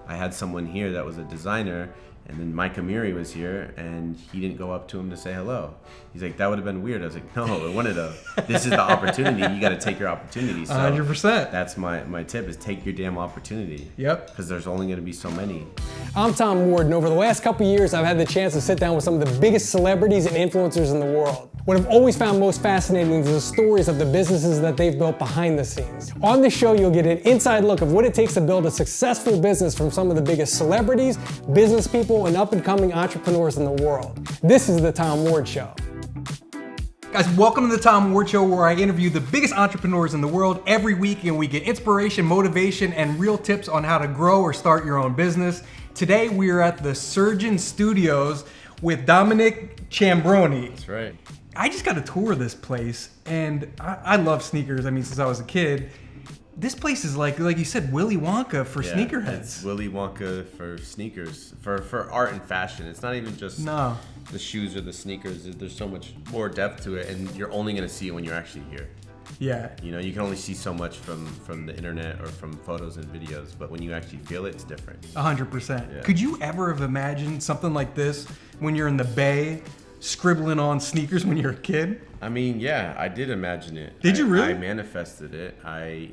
I had someone here that was a designer, and then Mike Amiri was here, and he didn't go up to him to say hello. He's like, that would have been weird. I was like, no, it wouldn't have. This is the opportunity. You got to take your opportunity. So 100%. That's my tip, is take your damn opportunity. Yep. Because there's only going to be so many. I'm Tom Ward, and over the last couple years, I've had the chance to sit down with some of the biggest celebrities and influencers in the world. What I've always found most fascinating is the stories of the businesses that they've built behind the scenes. On this show, you'll get an inside look of what it takes to build a successful business from some of the biggest celebrities, business people, and up-and-coming entrepreneurs in the world. This is The Tom Ward Show. Guys, welcome to The Tom Ward Show, where I interview the biggest entrepreneurs in the world every week, and we get inspiration, motivation, and real tips on how to grow or start your own business. Today, we are at the Surgeon Studios with Dominic Ciambrone. That's right. I just got a tour of this place, and I love sneakers. I mean, since I was a kid. This place is like you said, Willy Wonka for sneakerheads. It's Willy Wonka for sneakers, for art and fashion. It's not even just the shoes or the sneakers. There's so much more depth to it, and you're only going to see it when you're actually here. Yeah. You know, you can only see so much from the internet or from photos and videos, but when you actually feel it, it's different. 100%. Yeah. Could you ever have imagined something like this when you're in the Bay, scribbling on sneakers when you're a kid? I mean, yeah, I did imagine it. Did you really? I manifested it. I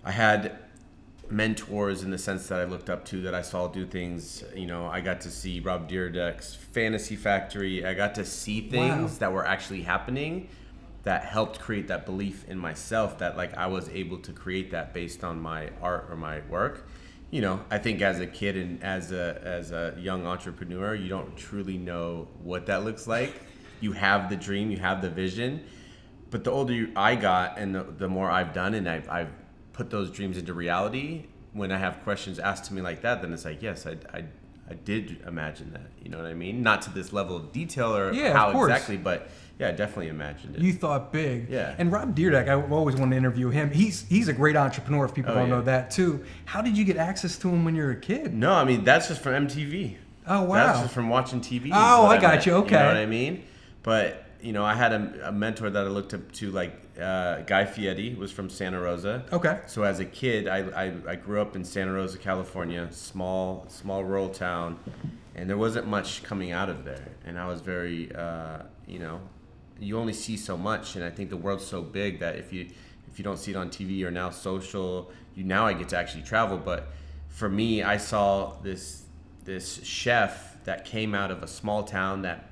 had mentors in the sense that I looked up to, that I saw do things. You know, I got to see Rob Dyrdek's Fantasy Factory. I got to see things that were actually happening that helped create that belief in myself that like I was able to create that based on my art or my work. You know, I think as a kid and as a young entrepreneur, you don't truly know what that looks like. You have the dream, you have the vision, but the older I got and the more I've done and I've put those dreams into reality, when I have questions asked to me like that, then it's like, yes, I did imagine that. You know what I mean? Not to this level of detail or how exactly, but yeah, I definitely imagined it. You thought big. Yeah. And Rob Dyrdek, I've always wanted to interview him. He's a great entrepreneur, if people don't know that too. How did you get access to him when you were a kid? No, I mean, that's just from MTV. Oh, wow. That's just from watching TV. Oh, I got you. Okay. You know what I mean? But, you know, I had a mentor that I looked up to, like Guy Fieri was from Santa Rosa. Okay. So as a kid, I grew up in Santa Rosa, California, small rural town, and there wasn't much coming out of there. And I was very, you know, you only see so much, and I think the world's so big that if you don't see it on TV or now social, now I get to actually travel. But for me, I saw this chef that came out of a small town that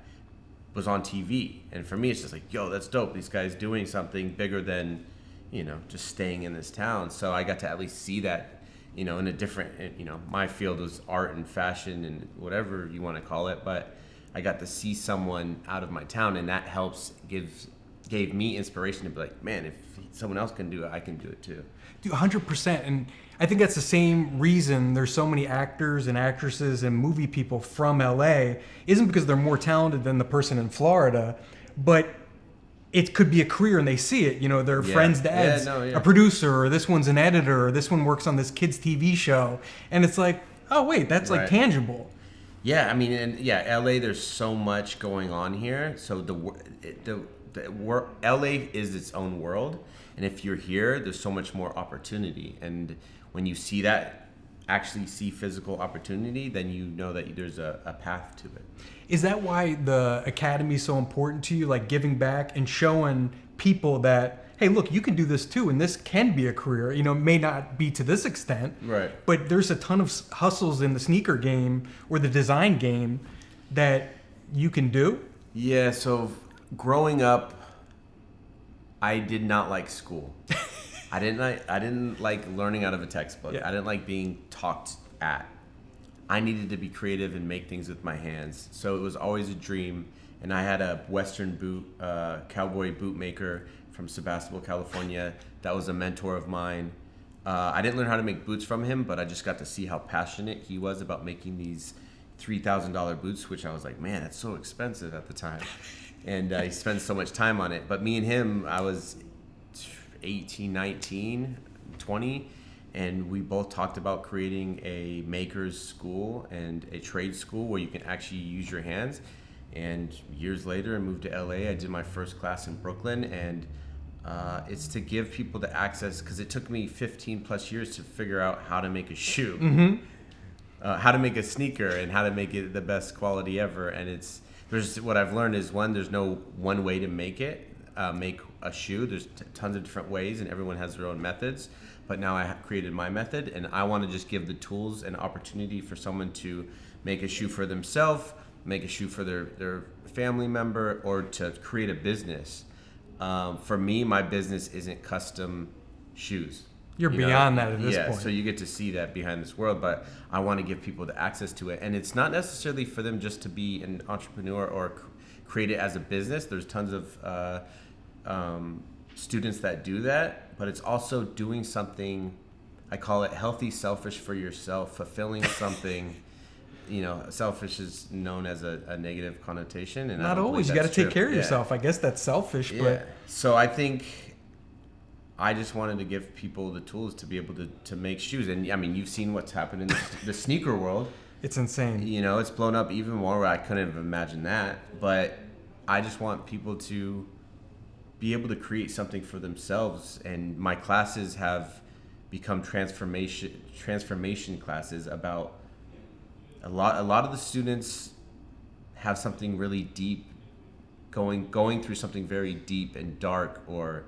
was on TV, and for me, it's just like, yo, that's dope. These guys doing something bigger than, you know, just staying in this town. So I got to at least see that, you know, in a different, you know, my field was art and fashion and whatever you want to call it, but I got to see someone out of my town, and that gave me inspiration to be like, man, if someone else can do it, I can do it too. Dude, 100%. And I think that's the same reason there's so many actors and actresses and movie people from LA. Isn't because they're more talented than the person in Florida, but it could be a career and they see it. You know, their friend's dad's a producer, or this one's an editor, or this one works on this kid's TV show. And it's like, oh, wait, that's like tangible. Yeah, I mean, and LA, there's so much going on here. So LA is its own world, and if you're here, there's so much more opportunity. And when you see that, actually see physical opportunity, then you know that there's a path to it. Is that why the academy is so important to you, like giving back and showing people that, hey, look, you can do this too, and this can be a career. You know, it may not be to this extent, right? But there's a ton of hustles in the sneaker game or the design game that you can do. Yeah, so growing up, I did not like school. I didn't like learning out of a textbook. I didn't like being talked at. I needed to be creative and make things with my hands. So it was always a dream. And I had a Western boot, cowboy boot maker from Sebastopol, California. That was a mentor of mine. I didn't learn how to make boots from him, but I just got to see how passionate he was about making these $3,000 boots, which I was like, man, that's so expensive at the time. And he spent so much time on it. But me and him, I was 18, 19, 20, and we both talked about creating a maker's school and a trade school where you can actually use your hands. And years later, I moved to LA. I did my first class in Brooklyn, and It's to give people the access, because it took me 15 plus years to figure out how to make a shoe, how to make a sneaker, and how to make it the best quality ever. And what I've learned is, there's no one way to make a shoe. There's tons of different ways, and everyone has their own methods. But now I have created my method, and I want to just give the tools and opportunity for someone to make a shoe for themselves, make a shoe for their family member, or to create a business. For me, my business isn't custom shoes. You're beyond that at this point. So you get to see that behind this world, but I want to give people the access to it. And it's not necessarily for them just to be an entrepreneur or create it as a business. There's tons of students that do that, but it's also doing something, I call it healthy, selfish for yourself, fulfilling something. Selfish is known as a negative connotation, and not always. You got to take care of yourself. I guess that's selfish, but so I think I just wanted to give people the tools to be able to make shoes. And I mean, you've seen what's happened in the sneaker world. It's insane. It's blown up even more. I couldn't have imagined that, but I just want people to be able to create something for themselves. And my classes have become transformation classes about a lot of the students have something really deep, going through something very deep and dark, or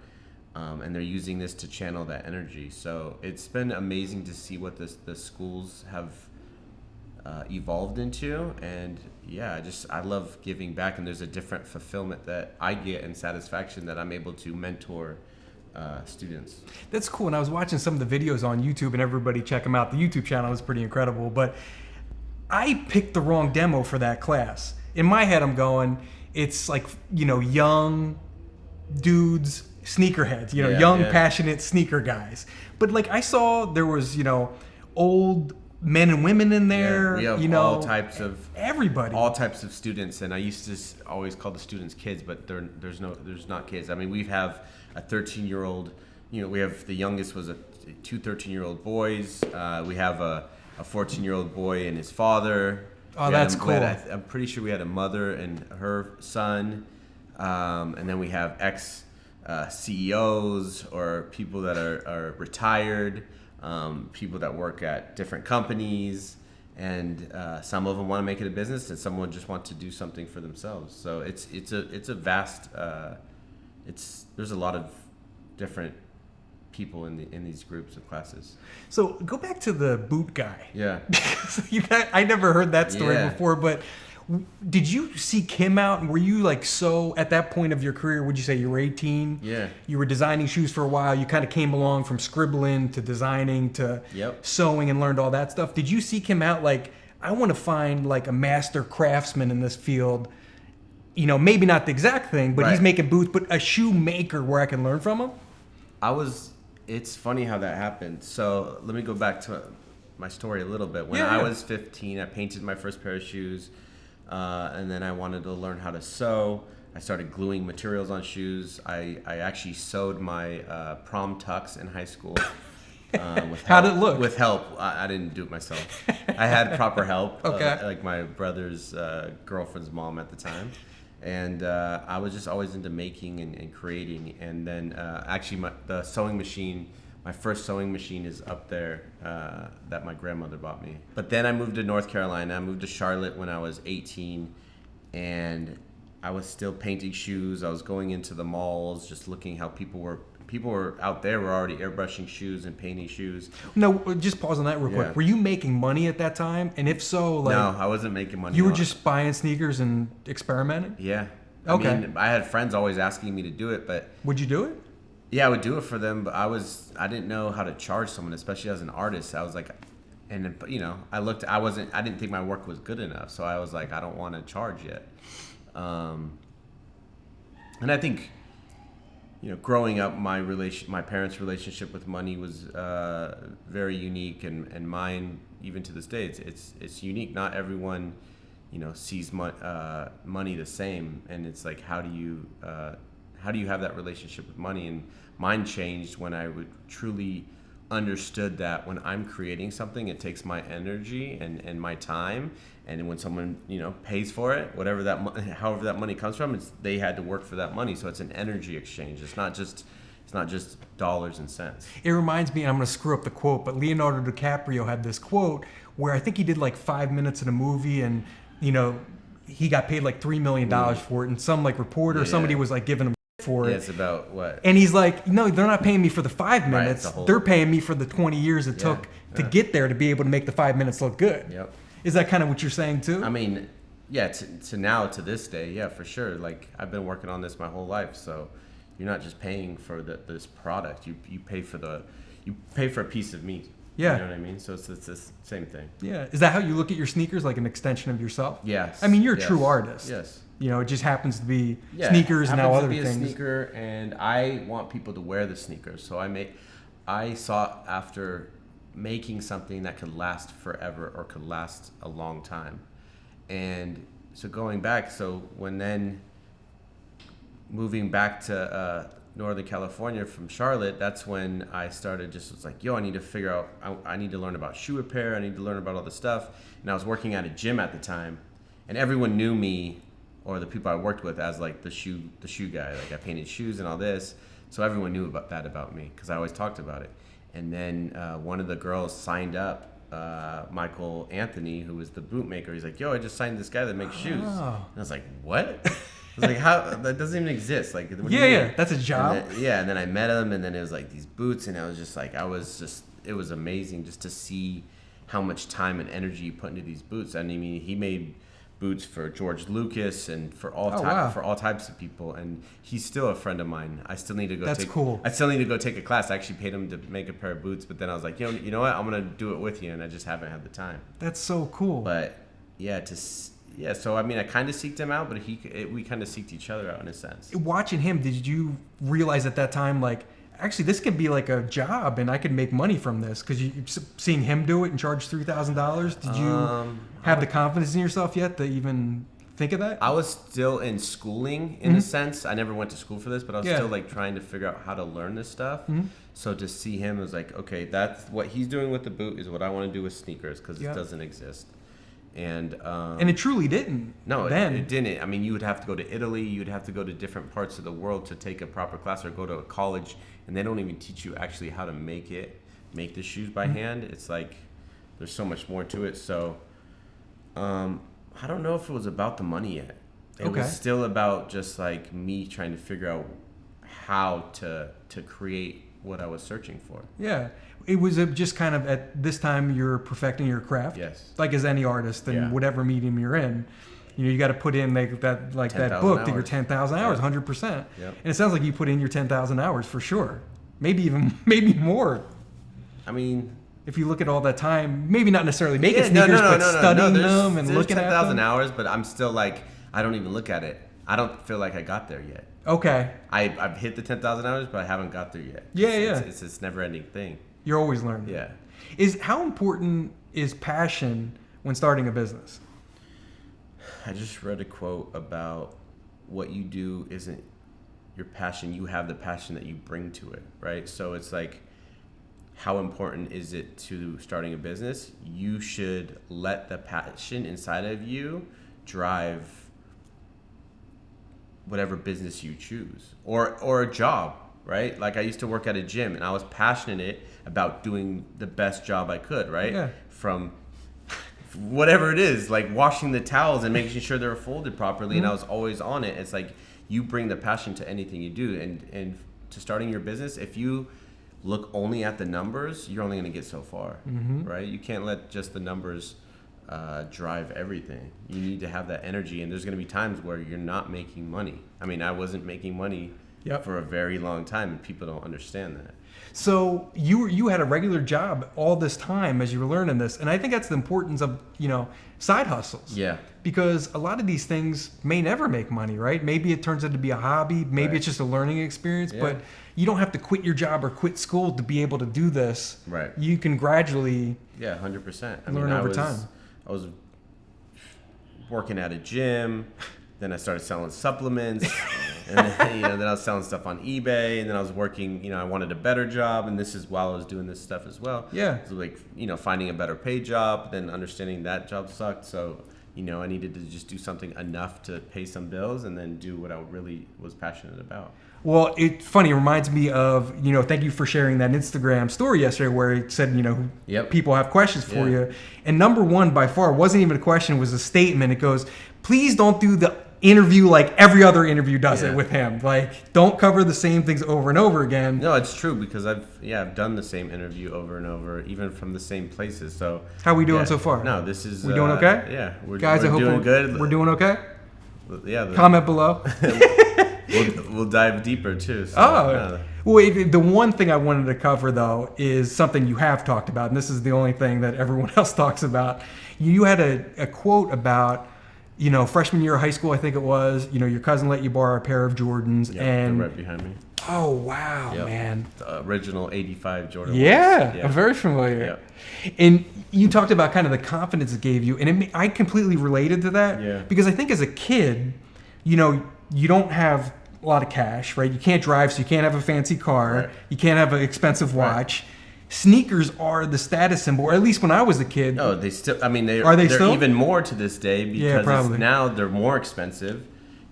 and they're using this to channel that energy. So it's been amazing to see what the schools have evolved into. And I love giving back, and there's a different fulfillment that I get and satisfaction that I'm able to mentor students. That's cool. And I was watching some of the videos on YouTube, and everybody check them out. The YouTube channel is pretty incredible, but I picked the wrong demo for that class. In my head, I'm going, it's like, young dudes, sneakerheads, young, passionate sneaker guys. But like, I saw there was, old men and women in there. We have all types of everybody, all types of students. And I used to always call the students kids, but there's not kids. I mean, we have a 13-year-old. We have the youngest was two 13-year-old boys. We have a 14-year-old boy and his father. Oh, that's cool. I'm pretty sure we had a mother and her son. And then we have CEOs or people that are retired, people that work at different companies. And some of them want to make it a business, and some just want to do something for themselves. So it's a vast, there's a lot of different people in these groups of classes. So go back to the boot guy. Yeah. I never heard that story Yeah. before, but did you seek him out? And were you like, so at that point of your career, would you say you were 18? Yeah. You were designing shoes for a while. You kind of came along from scribbling to designing to sewing and learned all that stuff. Did you seek him out like, I want to find like a master craftsman in this field? Maybe not the exact thing, but he's making boots, but a shoemaker where I can learn from him? It's funny how that happened. So let me go back to my story a little bit. When I was 15, I painted my first pair of shoes, and then I wanted to learn how to sew. I started gluing materials on shoes. I actually sewed my prom tux in high school. How'd it look? With help. I didn't do it myself. I had proper help, Okay. like my brother's girlfriend's mom at the time. And I was just always into making and creating. And then actually the sewing machine, my first sewing machine is up there that my grandmother bought me. But then I moved to North Carolina. I moved to Charlotte when I was 18. And I was still painting shoes. I was going into the malls, just looking how people were out there were already airbrushing shoes and painting shoes. No, just pause on that real quick. Were you making money at that time? And if so, like... No, I wasn't making money. You were just buying sneakers and experimenting? Yeah. Okay. I mean, I had friends always asking me to do it, but... Would you do it? Yeah, I would do it for them, but I didn't know how to charge someone, especially as an artist. I was like... And, I didn't think my work was good enough, so I was like, I don't want to charge yet. And I think... growing up, my parents' relationship with money was very unique, and mine, even to this day, it's unique. Not everyone, sees money the same, and it's like, how do you have that relationship with money? And mine changed when I would truly understood that when I'm creating something, it takes my energy and my time, and when someone pays for it, however that money comes from, they had to work for that money. So it's an energy exchange. It's not just It's not just dollars and cents. It reminds me, and I'm going to screw up the quote, but Leonardo DiCaprio had this quote where I think he did like 5 minutes in a movie, and he got paid like $3 million for it, and some like reporter or somebody was like giving him for it. It's about what? And he's like, no, they're not paying me for the 5 minutes. Right, they're paying me for the 20 years it took to get there to be able to make the 5 minutes look good. Yep. Is that kind of what you're saying too? I mean, yeah, to this day, yeah, for sure. Like, I've been working on this my whole life, so you're not just paying for this product. You pay for a piece of meat. Yeah. You know what I mean? So it's the same thing. Yeah. Is that how you look at your sneakers, like an extension of yourself? Yes. I mean, you're a true artist. Yes. It just happens to be sneakers and now other things. A sneaker, and I want people to wear the sneakers. So I sought after making something that could last forever or could last a long time. And so going back, moving back to Northern California from Charlotte, that's when I started was like, I need to figure out, I need to learn about shoe repair. I need to learn about all this stuff. And I was working at a gym at the time, and everyone knew me, or the people I worked with, as like the shoe guy. Like, I painted shoes and all this. So everyone knew about me because I always talked about it. And then one of the girls signed up, Michael Anthony, who was the bootmaker. He's like, I just signed this guy that makes shoes. And I was like, what? I was like, how? That doesn't even exist. Like, what do you mean? That's a job. And then I met him, and then it was like these boots, and I was just like, it was amazing just to see how much time and energy you put into these boots. And I mean, he made boots for George Lucas and for all types of people, and he's still a friend of mine. I still need to go. That's cool. I still need to go take a class. I actually paid him to make a pair of boots, but then I was like, you know what? I'm gonna do it with you, and I just haven't had the time. That's so cool. But so I mean, I kind of seeked him out, but we kind of seeked each other out in a sense. Watching him, did you realize at that time, like, actually, this could be like a job, and I could make money from this? Because you seeing him do it and charge $3,000, did you have the confidence in yourself yet to even think of that? I was still in schooling in a sense. I never went to school for this, but I was still like trying to figure out how to learn this stuff. So to see him, it was like, okay, that's what he's doing with the boot is what I want to do with sneakers, because it doesn't exist. And it truly didn't. No, it didn't. I mean, you would have to go to Italy. You'd have to go to different parts of the world to take a proper class, or go to a college, and they don't even teach you actually how to make the shoes by hand. It's like there's so much more to it. So I don't know if it was about the money yet. It was still about just like me trying to figure out how to create what I was searching for. Yeah. It was just kind of at this time you're perfecting your craft. Yes. Like as any artist in whatever medium you're in. You got to put in that book that your 10,000 hours, 100%. Yep. And it sounds like you put in your 10,000 hours for sure. Maybe more. I mean, if you look at all that time, maybe not necessarily making sneakers, but studying them and looking at them. 10,000 hours, but I'm still like, I don't even look at it. I don't feel like I got there yet. Okay. I've hit the 10,000 hours, but I haven't got there yet. It's this never-ending thing. You're always learning. Yeah. How important is passion when starting a business? I just read a quote about what you do isn't your passion. You have the passion that you bring to it, right? So it's like, how important is it to starting a business? You should let the passion inside of you drive whatever business you choose, or a job, right? Like, I used to work at a gym, and I was passionate about doing the best job I could, right? Yeah. From whatever it is, like washing the towels and making sure they're folded properly, and I was always on it. It's like, you bring the passion to anything you do, and to starting your business, if you look only at the numbers, you're only going to get so far, right? You can't let just the numbers drive everything. You need to have that energy, and there's going to be times where you're not making money. I mean, I wasn't making money for a very long time, and people don't understand that. So you had a regular job all this time as you were learning this, and I think that's the importance of side hustles. Yeah. Because a lot of these things may never make money, right? Maybe it turns out to be a hobby, maybe it's just a learning experience, but you don't have to quit your job or quit school to be able to do this. Right. You can gradually 100%. learn over time. I was working at a gym, then I started selling supplements, and then I was selling stuff on eBay, and then I was working, I wanted a better job, and this is while I was doing this stuff as well. Yeah. So like, finding a better paid job, then understanding that job sucked, so I needed to just do something enough to pay some bills and then do what I really was passionate about. Well, it's funny. It reminds me of, thank you for sharing that Instagram story yesterday where it said, Yep. people have questions for you. And number one by far wasn't even a question, it was a statement. It goes, please don't do the interview like every other interview does it with him. Like, don't cover the same things over and over again. No, it's true because I've done the same interview over and over, even from the same places. So how we doing so far? No, this is we doing okay? Yeah, guys. I hope doing good. We're doing okay. Yeah. Comment below. We'll dive deeper too. So, Well, the one thing I wanted to cover though is something you have talked about, and this is the only thing that everyone else talks about. You had a quote about, freshman year of high school, I think it was. Your cousin let you borrow a pair of Jordans, and they're right behind me. Oh wow, Yep. man! The original '85 Jordan. Yeah, I'm very familiar. Yep. And you talked about kind of the confidence it gave you, and I completely related to that. Yeah. Because I think as a kid, you don't have a lot of cash, right? You can't drive, so you can't have a fancy car. Right. You can't have an expensive watch. Right. Sneakers are the status symbol, or at least when I was a kid. No, they still. I mean, they're still? even more to this day because probably. now they're more expensive,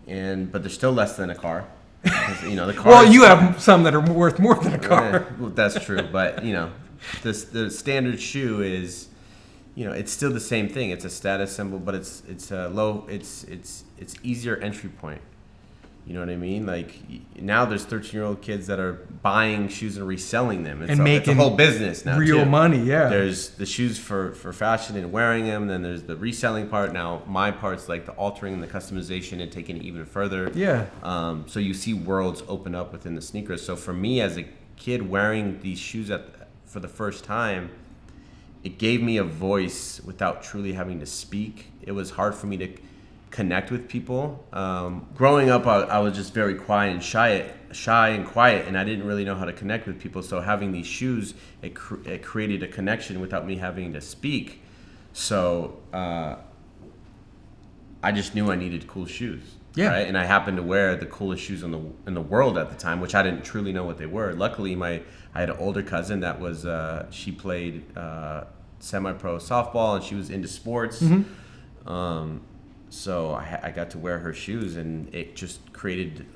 but they're still less than a car. Because, the car. Well, you have some that are worth more than a car. Well, that's true, but the standard shoe is, it's still the same thing. It's a status symbol, but it's a low. It's easier entry point. You know what I mean? Like now, there's 13-year-old kids that are buying shoes and reselling them, and making it's a whole business now. Real too. money, yeah. There's the shoes for fashion and wearing them. Then there's the reselling part. Now my part's like the altering and the customization and taking it even further. Yeah. So you see worlds open up within the sneakers. So for me as a kid wearing these shoes for the first time, it gave me a voice without truly having to speak. It was hard for me to connect with people. Growing up, I was just very quiet and shy and quiet, and I didn't really know how to connect with people. So having these shoes, it created a connection without me having to speak. So I just knew I needed cool shoes. Yeah. Right? And I happened to wear the coolest shoes in the world at the time, which I didn't truly know what they were. Luckily, I had an older cousin that was she played semi-pro softball, and she was into sports. Mm-hmm. So I got to wear her shoes, and it just created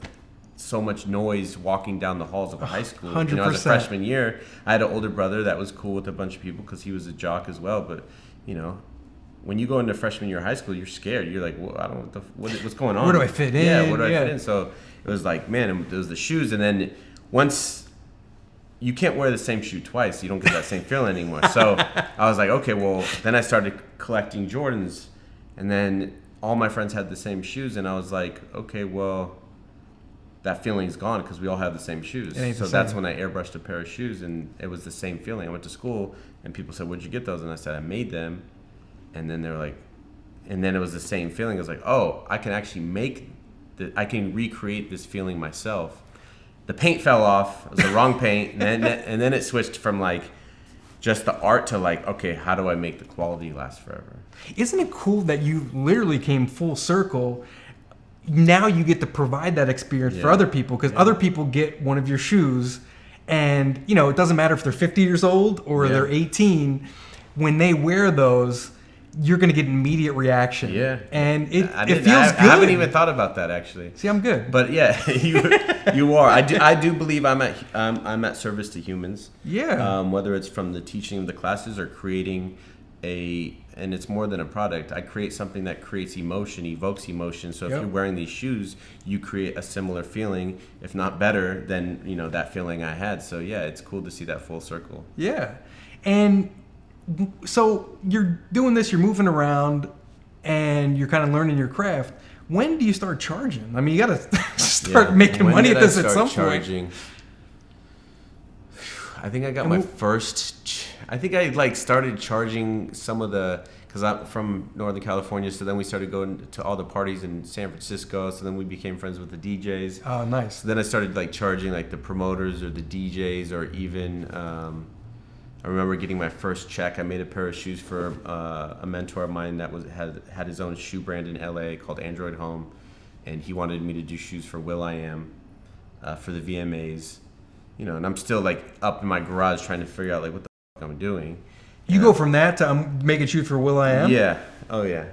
so much noise walking down the halls of a high school. 100%. As a freshman year, I had an older brother that was cool with a bunch of people because he was a jock as well. But when you go into freshman year of high school, you're scared. You're like, well, I don't know what's going on. Where do I fit in? Yeah, where do I fit in? So it was like, man, it was the shoes, and then once you can't wear the same shoe twice, you don't get that same feeling anymore. So I was like, okay, well, then I started collecting Jordans, and then all my friends had the same shoes, and I was like, okay, well, that feeling's gone because we all have the same shoes. So that's when I airbrushed a pair of shoes, and it was the same feeling. I went to school, and people said, where'd you get those? And I said, I made them. And then they were like, and then it was the same feeling. It was like, oh, I can actually I can recreate this feeling myself. The paint fell off. It was the wrong paint. And then it switched from like just the art to like, okay, how do I make the quality last forever? Isn't it cool that you literally came full circle? Now you get to provide that experience for other people, because other people get one of your shoes, and it doesn't matter if they're 50 years old or they're 18. When they wear those, you're going to get an immediate reation. Yeah. And it feels good. I haven't even thought about that, actually. See, I'm good. But yeah, you are. I do believe I'm at service to humans. Yeah. Whether it's from the teaching of the classes or creating and it's more than a product. I create something that creates emotion, evokes emotion. So if you're wearing these shoes, you create a similar feeling, if not better than, that feeling I had. So yeah, it's cool to see that full circle. Yeah. And so you're doing this, you're moving around, and you're kind of learning your craft. When do you start charging? I mean, you got to start making money at this at some point. I think I got my first. I think I started charging some of because I'm from Northern California. So then we started going to all the parties in San Francisco. So then we became friends with the DJs. Oh, nice. So then I started charging the promoters or the DJs, or even. I remember getting my first check. I made a pair of shoes for a mentor of mine that had his own shoe brand in LA called Android Home, and he wanted me to do shoes for Will.I.am for the VMAs. And I'm still up in my garage trying to figure out what the fuck I'm doing. You go from that to making shoes for Will.I.am? Yeah. Oh yeah.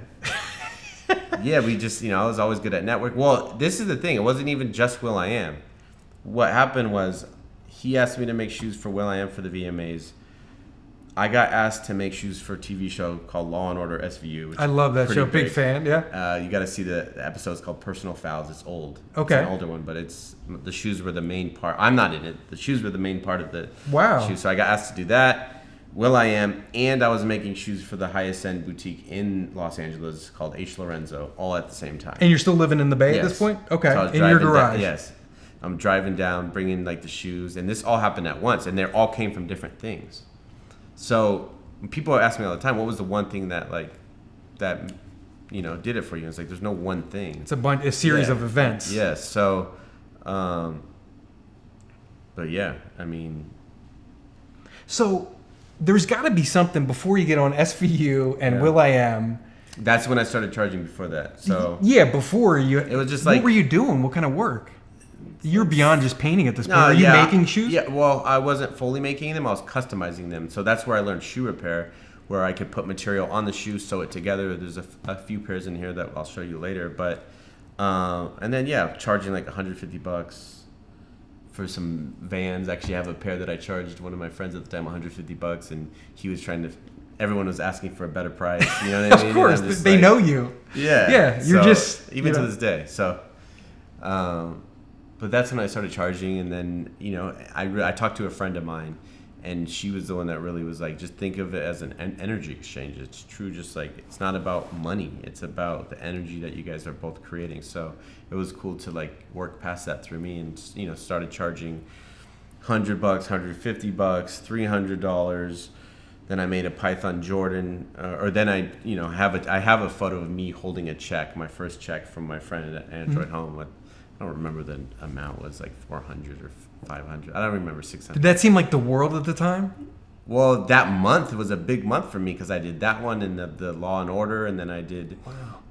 Yeah, we just I was always good at network. Well, this is the thing. It wasn't even just Will.I.am. what happened was he asked me to make shoes for Will.I.am for the VMAs. I got asked to make shoes for a TV show called Law and Order SVU. Which I love that pretty show. big. Big fan. Yeah. You got to see the episode. It's called Personal Fouls. It's old. Okay. It's an older one, but the shoes were the main part. I'm not in it. The shoes were the main part of the Wow. shoes. So I got asked to do that. Will.I.am, and I was making shoes for the highest end boutique in Los Angeles called H. Lorenzo, all at the same time. And you're still living in the Bay at Yes. this point? Okay. So I was In your driving garage. yes. I'm driving down, bringing like the shoes, and this all happened at once, and they all came from different things. So when people ask me all the time, what was the one thing that did it for you? It's like there's no one thing. It's a series of events. Yes. So, but yeah, I mean. So there's got to be something before you get on SVU and Yeah. Will.I.am. That's when I started charging before that. So Yeah, before you. It was just what like- were you doing? What kind of work? You're beyond just painting at this point. Are you making shoes? Yeah, well, I wasn't fully making them. I was customizing them. So that's where I learned shoe repair, where I could put material on the shoe, sew it together. There's a few pairs in here that I'll show you later. But and then charging like $150 for some Vans. Actually, I have a pair that I charged one of my friends at the time $150, and he was trying to. Everyone was asking for a better price. You know what I mean? Of course, And I'm just they like- know you. Yeah. Yeah, you're So, just even you to know. this day. So, but that's when I started charging, and then I talked to a friend of mine, and she was the one that really was like, just think of it as an energy exchange. It's true, just like it's not about money; it's about the energy that you guys are both creating. So it was cool to like work past that through me, and started charging $100, $150, $300. Then I made a Python Jordan, or then I have a photo of me holding a check, my first check from my friend at Android Home. I don't remember the amount. It was like 400 or 500. I don't remember 600. Did that seem like the world at the time? Well, that month was a big month for me because I did that one and the Law and Order, and then I did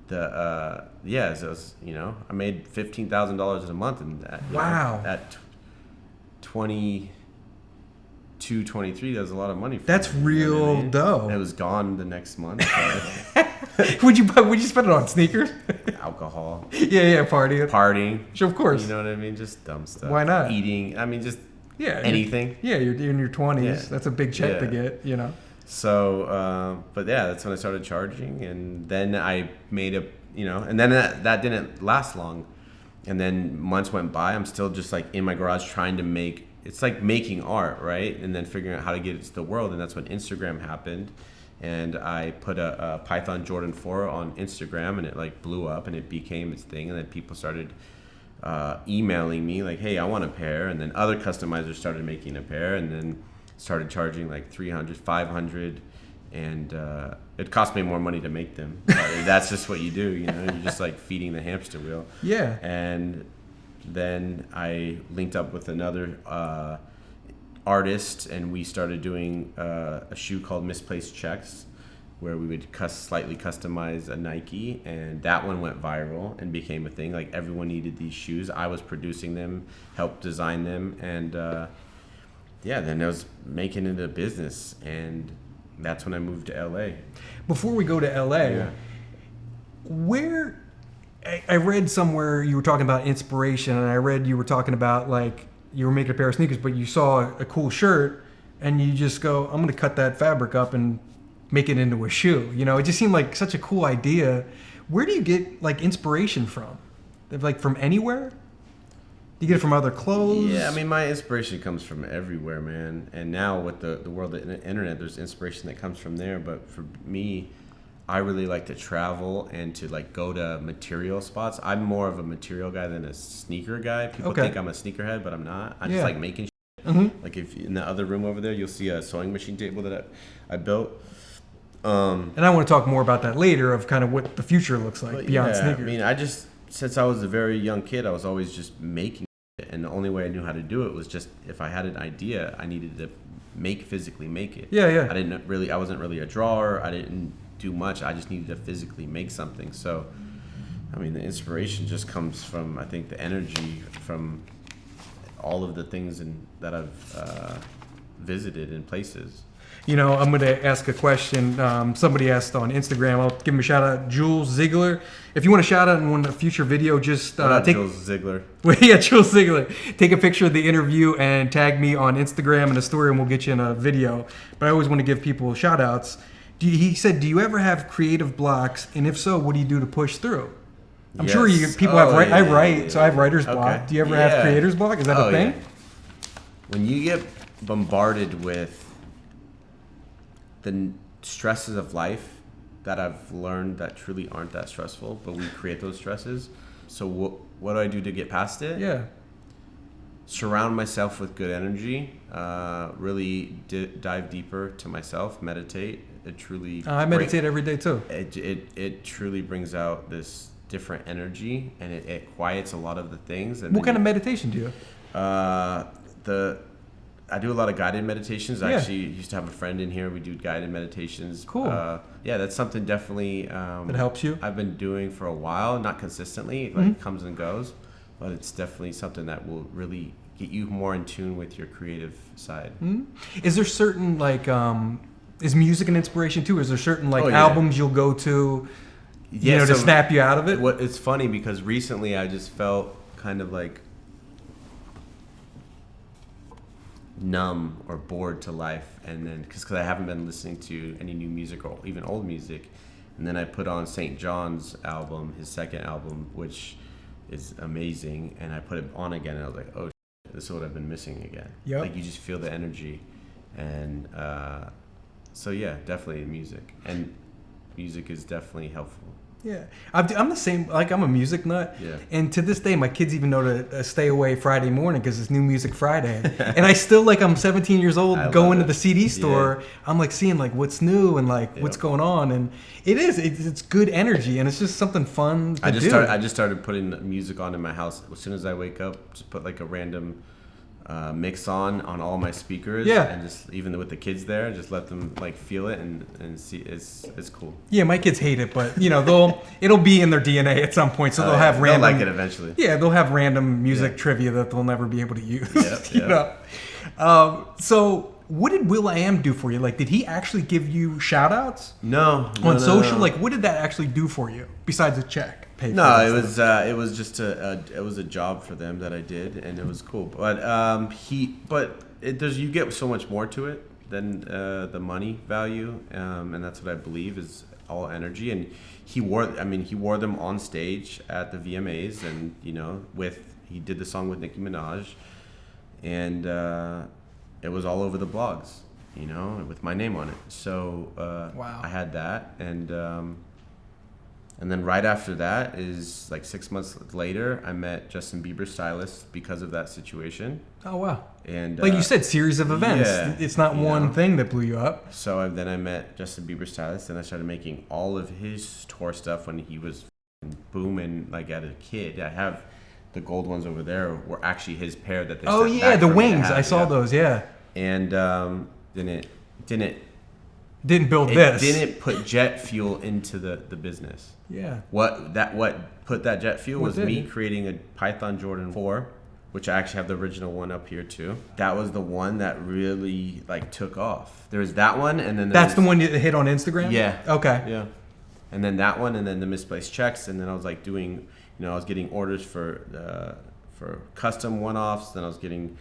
so it was, I made $15,000 a month in that. Wow. At 22, 23, that was a lot of money. For That's me, you know what I real mean? dough. It was gone the next month. So Would you spend it on sneakers? alcohol, yeah, partying. partying. Sure, of course. You know what I mean? Just dumb stuff. Why not? Eating. I mean, just Yeah, anything. You're in your 20s. Yeah. That's a big check to Yeah. get. So, but yeah, that's when I started charging, and then I made and then that didn't last long, and then months went by. I'm still just like in my garage trying to make. It's like making art, right? And then figuring out how to get it to the world, and that's when Instagram happened. And I put a Python Jordan 4 on Instagram, and it like blew up, and it became its thing. And then people started emailing me like, "Hey, I want a pair." And then other customizers started making a pair, and then started charging like $300, $500, and it cost me more money to make them. But that's just what you do, You're just like feeding the hamster wheel. Yeah. And then I linked up with another artist, and we started doing a shoe called Misplaced Checks, where we would slightly customize a Nike, and that one went viral and became a thing. Like everyone needed these shoes. I was producing them, helped design them, and then I was making it a business, and that's when I moved to LA. Before we go to LA, where I read somewhere you were talking about inspiration, and I read you were talking about like you were making a pair of sneakers, but you saw a cool shirt, and you just go, "I'm going to cut that fabric up and make it into a shoe." It just seemed like such a cool idea. Where do you get like inspiration from? Like from anywhere? Do you get it from other clothes? Yeah, I mean, my inspiration comes from everywhere, man. And now with the world of the internet, there's inspiration that comes from there. But for me, I really like to travel and to like go to material spots. I'm more of a material guy than a sneaker guy. People think I'm a sneakerhead, but I'm not. I just like making shit. Mm-hmm. Like if in the other room over there, you'll see a sewing machine table that I built. And I want to talk more about that later, of kind of what the future looks like beyond sneakers. I mean, since I was a very young kid, I was always just making it, and the only way I knew how to do it was just if I had an idea, I needed to physically make it. Yeah. I wasn't really a drawer. I didn't do much. I just needed to physically make something. So, I mean, the inspiration just comes from, I think, the energy from all of the things that I've visited in places. You know, I'm going to ask a question. Somebody asked on Instagram. I'll give him a shout out. Jules Ziegler. If you want a shout out in one future video, just take Jules Ziegler. Yeah, Jules Ziegler. Take a picture of the interview and tag me on Instagram in a story, and we'll get you in a video. But I always want to give people shout outs. He said, "Do you ever have creative blocks? And if so, what do you do to push through?" I'm sure people have. I write, so I have writer's block. Do you ever have creator's block? Is that a thing? Yeah. When you get bombarded with the stresses of life that I've learned that truly aren't that stressful, but we create those stresses. So what do I do to get past it? Yeah. Surround myself with good energy. Really dive deeper to myself. Meditate. It truly. I meditate every day too. It truly brings out this different energy, and it quiets a lot of the things. And what kind of meditation do you? I do a lot of guided meditations. I actually used to have a friend in here. We do guided meditations. Cool. Yeah, that's something definitely that helps you. I've been doing for a while, not consistently. Like it comes and goes, but it's definitely something that will really get you more in tune with your creative side. Is there certain is music an inspiration too? Is there certain albums you'll go to, to snap you out of it? It's funny because recently I just felt kind of like numb or bored to life, and then because I haven't been listening to any new music or even old music, and then I put on St. John's album, his second album, which is amazing, and I put it on again, and I was like, oh shit, this is what I've been missing again. Yep. Like you just feel the energy, and so yeah, definitely music, and music is definitely helpful. Yeah, I'm the same. Like I'm a music nut, and to this day, my kids even know to stay away Friday morning because it's New Music Friday. And I still I'm 17 years old, going to the CD store. Yeah. I'm seeing what's new and what's going on, and it's good energy, and it's just something fun to do. I just started putting music on in my house as soon as I wake up. Just put a random mix on all my speakers, and just even with the kids there, just let them feel it and see. It's cool. Yeah, my kids hate it, but it'll be in their DNA at some point, so they'll have random. They'll like it eventually. Yeah, they'll have random music trivia that they'll never be able to use. So what did Will.I.am do for you? Did he actually give you shout outs? No. On social? What did that actually do for you besides a check? No, it was just a job for them that I did, and it was cool. But you get so much more to it than the money value, and that's what I believe is all energy. And he wore them on stage at the VMAs, and he did the song with Nicki Minaj, and it was all over the blogs, with my name on it. So wow. I had that, and then right after that is 6 months later, I met Justin Bieber's stylist because of that situation. Oh, wow. And you said, series of events. Yeah, it's not one thing that blew you up. So then I met Justin Bieber's stylist, and I started making all of his tour stuff when he was booming as a kid. I have the gold ones over there were actually his pair that they sent back the for me to wings. have. I saw those, yeah. And didn't build this. Didn't put jet fuel into the business. Yeah. What put that jet fuel was me creating a Python Jordan 4, which I actually have the original one up here too. That was the one that really took off. There was that one, and then that's the one you hit on Instagram? Yeah. Okay. Yeah. And then that one, and then the misplaced checks, and then I was doing, I was getting orders for custom one-offs. Then I was getting,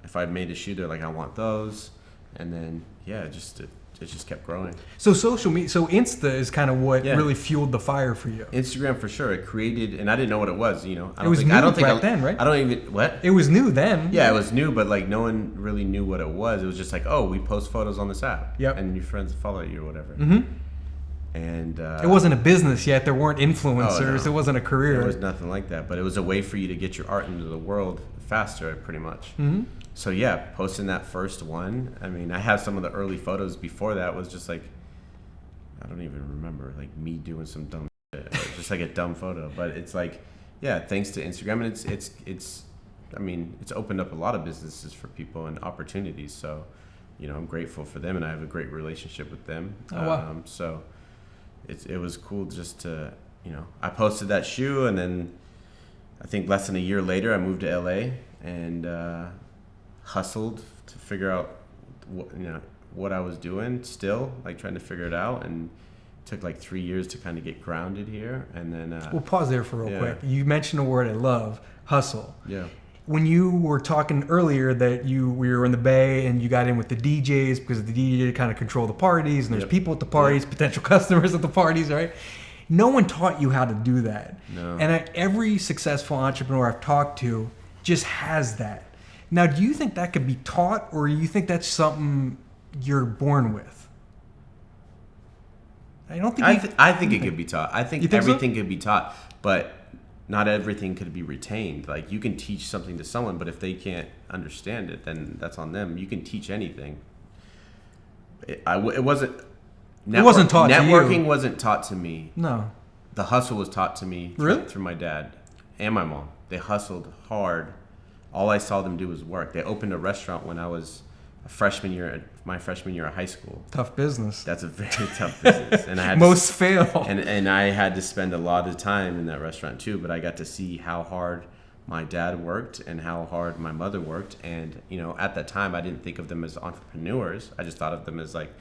if I made a shoe, they're I want those, and then it just kept growing. So social media, so Insta is kind of what really fueled the fire for you. Instagram for sure. It created, and I didn't know what it was. It was new back then, right? I don't even what. It was new then. Yeah, it was new, but no one really knew what it was. It was just we post photos on this app. Yep. And your friends follow you or whatever. Mm-hmm. And it wasn't a business yet. There weren't influencers. Oh, no. It wasn't a career. There was nothing like that. But it was a way for you to get your art into the world faster, pretty much. Mm-hmm. So yeah, posting that first one. I have some of the early photos before that was just I don't even remember me doing some dumb shit, or just a dumb photo. But it's thanks to Instagram, and it's opened up a lot of businesses for people and opportunities. So, I'm grateful for them, and I have a great relationship with them. Oh, wow. So it was cool just to I posted that shoe, and then I think less than a year later I moved to LA and hustled to figure out what I was doing still, like trying to figure it out, and it took like 3 years to kind of get grounded here. And then We'll pause there for real quick. You mentioned a word I love, hustle. Yeah. When you were talking earlier that we were in the Bay and you got in with the DJs because the DJ kind of control the parties, and there's people at the parties, potential customers at the parties, right? No one taught you how to do that. No. And every successful entrepreneur I've talked to just has that. Now, do you think that could be taught, or do you think that's something you're born with? I don't think. I think it could be taught. I think everything so? could be taught, but not everything could be retained. Like, you can teach something to someone, but if they can't understand it, then that's on them. You can teach anything. It wasn't. It wasn't taught to you. Networking wasn't taught to me. No. The hustle was taught to me through my dad and my mom. They hustled hard. All I saw them do was work. They opened a restaurant when I was my freshman year of high school. Tough business. That's a very tough business. And I had Most fail. And I had to spend a lot of time in that restaurant too, but I got to see how hard my dad worked and how hard my mother worked. And, at that time, I didn't think of them as entrepreneurs. I just thought of them as like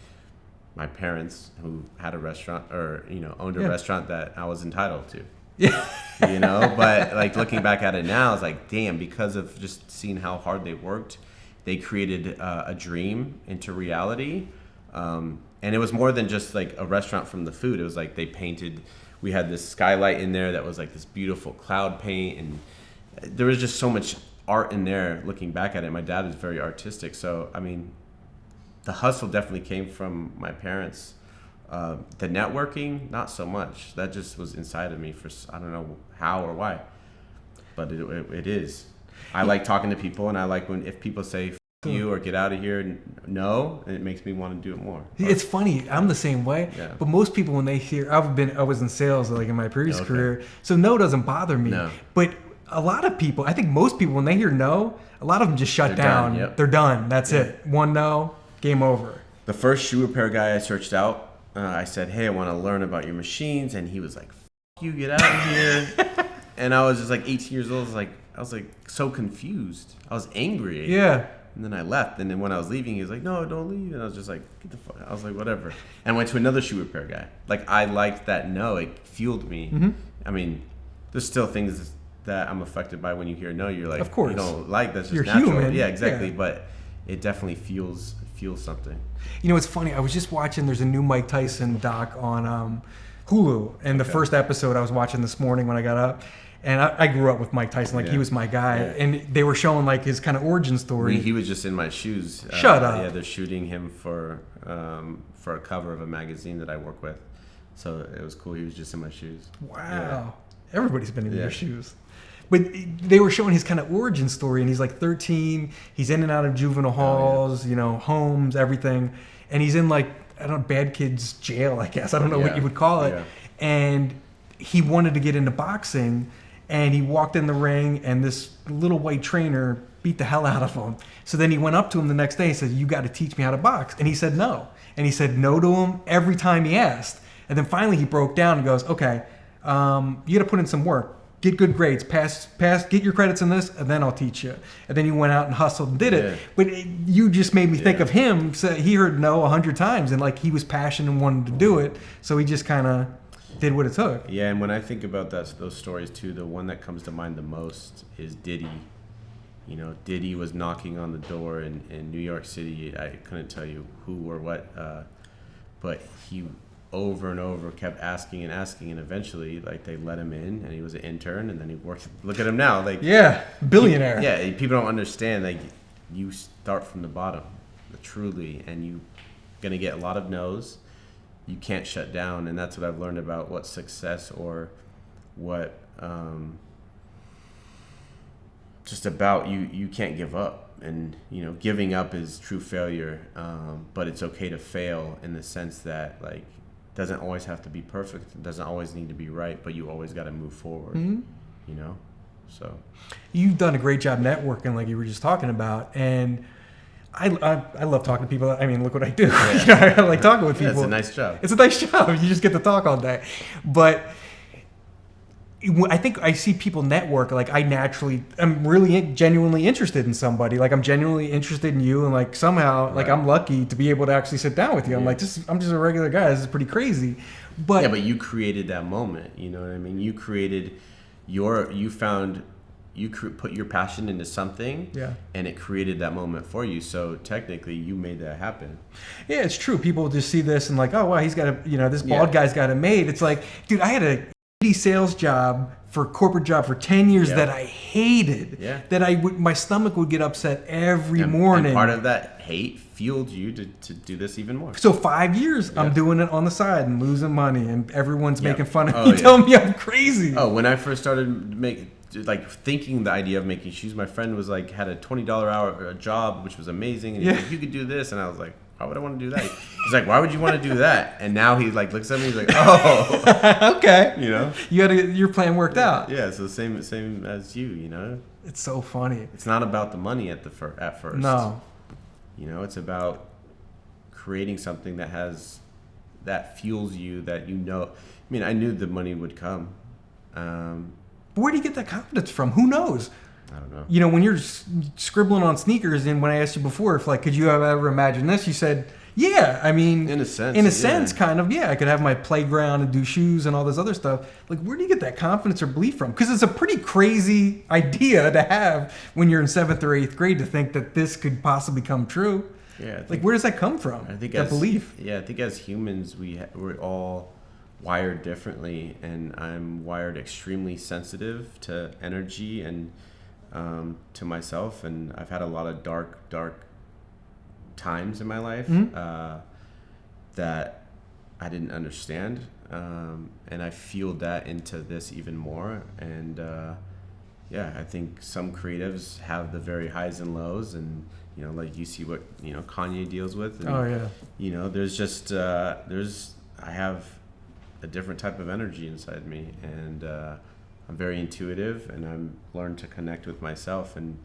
my parents who had a restaurant or, owned a restaurant that I was entitled to. Yeah. But like looking back at it now, it's like, damn, because of just seeing how hard they worked, they created a dream into reality. And it was more than just like a restaurant from the food. It was like we had this skylight in there that was like this beautiful cloud paint. And there was just so much art in there looking back at it. My dad is very artistic. So, I mean, the hustle definitely came from my parents. The networking, not so much. That just was inside of me for, I don't know how or why, but it is. I like talking to people, and I like if people say "F you" or "get out of here," and it makes me want to do it more. It's funny. I'm the same way. Yeah. But most people, when they hear, I was in sales like in my previous career, so no doesn't bother me. No. But a lot of people, I think most people, when they hear no, a lot of them just shut down. They're done. That's it. One no, game over. The first shoe repair guy I searched out, I said, "Hey, I want to learn about your machines," and he was like, "F you, get out of here." And I was just like 18 years old. I was like so confused. I was angry. Yeah. And then I left. And then when I was leaving, he was like, "No, don't leave." And I was just like, "Get the fuck." I was like, "Whatever." And went to another shoe repair guy. Like, I liked that no. It fueled me. Mm-hmm. I mean, there's still things that I'm affected by when you hear no. You're like, of course. You don't like, that's just You're natural. human. Yeah, exactly. Yeah. But it definitely fuels something. It's funny. I was just watching, there's a new Mike Tyson doc on Hulu. And the first episode I was watching this morning when I got up. And I grew up with Mike Tyson. Like, he was my guy. Yeah. And they were showing, like, his kind of origin story. He was just in my shoes. Shut up. Yeah, they're shooting him for a cover of a magazine that I work with. So it was cool. He was just in my shoes. Wow. Yeah. Everybody's been in your shoes. But they were showing his kind of origin story. And he's like 13. He's in and out of juvenile halls, homes, everything. And he's in, like, I don't know, bad kids jail, I guess. I don't know what you would call it. Yeah. And he wanted to get into boxing. And he walked in the ring, and this little white trainer beat the hell out of him. So then he went up to him the next day and said, "You got to teach me how to box." And he said no. And he said no to him every time he asked. And then finally he broke down and goes, "Okay, you got to put in some work. Get good grades. Pass. Get your credits in this, and then I'll teach you." And then he went out and hustled and did it. Yeah. But you just made me think of him. So he heard no 100 times, and like he was passionate and wanted to do it. So he just kind of did what it took. Yeah, and when I think about those stories too, the one that comes to mind the most is Diddy. Diddy was knocking on the door in New York City. I couldn't tell you who or what, but he over and over kept asking, and eventually, like, they let him in, and he was an intern, and then he worked. Look at him now, like, billionaire. People don't understand, like, you start from the bottom, truly, and you're gonna get a lot of no's. You can't shut down, and that's what I've learned about what success or what just about you can't give up. And giving up is true failure, but it's okay to fail in the sense that, like, it doesn't always have to be perfect, it doesn't always need to be right, but you always got to move forward. So you've done a great job networking, like you were just talking about, and I love talking to people. I mean, look what I do. I like talking with people. It's a nice job. It's a nice job. You just get to talk all day. But I think I see people network. Like I'm really genuinely interested in somebody. Like I'm genuinely interested in you, and like somehow, like I'm lucky to be able to actually sit down with you. I'm like, I'm just a regular guy. This is pretty crazy. But yeah, but you created that moment. You know what I mean? You created put your passion into something, and it created that moment for you. So technically, you made that happen. Yeah, it's true. People just see this and like, oh wow, he's got this bald guy's got it made. It's like, dude, I had a sales job for corporate job for 10 years that I hated. Yeah. That my stomach would get upset every morning. And part of that hate fueled you to do this even more. So 5 years, I'm doing it on the side and losing money, and everyone's making fun of me, telling me I'm crazy. Oh, when I first started thinking the idea of making shoes, my friend was like, had a $20 hour job, which was amazing, and he's like, you could do this, and I was like, why would I want to do that? He's like, why would you want to do that? And now he like looks at me, he's like, oh, okay, you know, your plan worked out. Yeah, so same as you, you know. It's so funny. It's not about the money at first. No, you know, it's about creating something that fuels you. That you know, I mean, I knew the money would come. But where do you get that confidence from? Who knows? I don't know. You know, when you're scribbling on sneakers, and when I asked you before, if like, could you have ever imagined this? You said, yeah. I mean, in a sense, kind of, yeah. I could have my playground and do shoes and all this other stuff. Like, where do you get that confidence or belief from? Because it's a pretty crazy idea to have when you're in 7th or 8th grade to think that this could possibly come true. Yeah. Like, where does that come from? I think that belief. Yeah, I think as humans, we're all wired differently, and I'm wired extremely sensitive to energy and to myself, and I've had a lot of dark times in my life that I didn't understand, and I fueled that into this even more. And I think some creatives have the very highs and lows, and you know, like you see what Kanye deals with. And, you know, there's just I have a different type of energy inside me, and I'm very intuitive, and I'm learned to connect with myself, and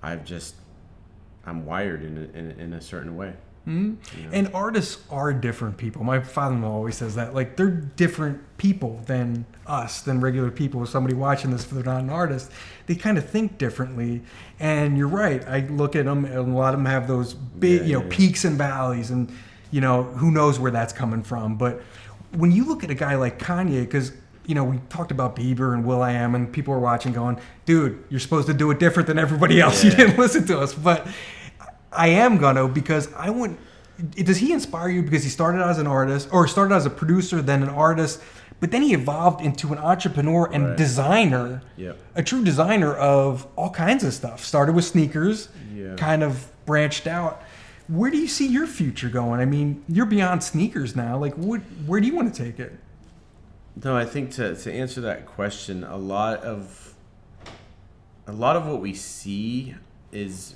I'm wired in a certain way. Mm-hmm. You know? And artists are different people. My father-in-law always says that, like, they're different people than us, than regular people. Somebody watching this, if they're not an artist, they kind of think differently. And you're right. I look at them, and a lot of them have those big, peaks and valleys, and who knows where that's coming from. But when you look at a guy like Kanye, because we talked about Bieber and Will.I.am, and people are watching going, dude, you're supposed to do it different than everybody else. You didn't listen to us. But I am gonna, because does he inspire you because he started as an artist, or started as a producer, then an artist, but then he evolved into an entrepreneur and designer, a true designer of all kinds of stuff. Started with sneakers, kind of branched out. Where do you see your future going? I mean, you're beyond sneakers now. Like, where do you want to take it? No, I think to answer that question, a lot of what we see is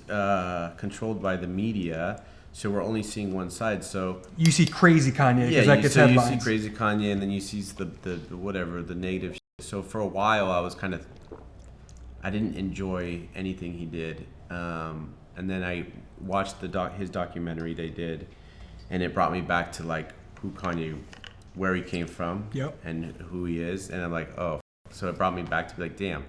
controlled by the media, so we're only seeing one side. So you see crazy Kanye, because that gets headlines. You see crazy Kanye, and then you see the negative. So for a while, I didn't enjoy anything he did, and then I watched his documentary they did, and it brought me back to like who Kanye, where he came from, and who he is, and I'm like, oh, so it brought me back to be like, damn,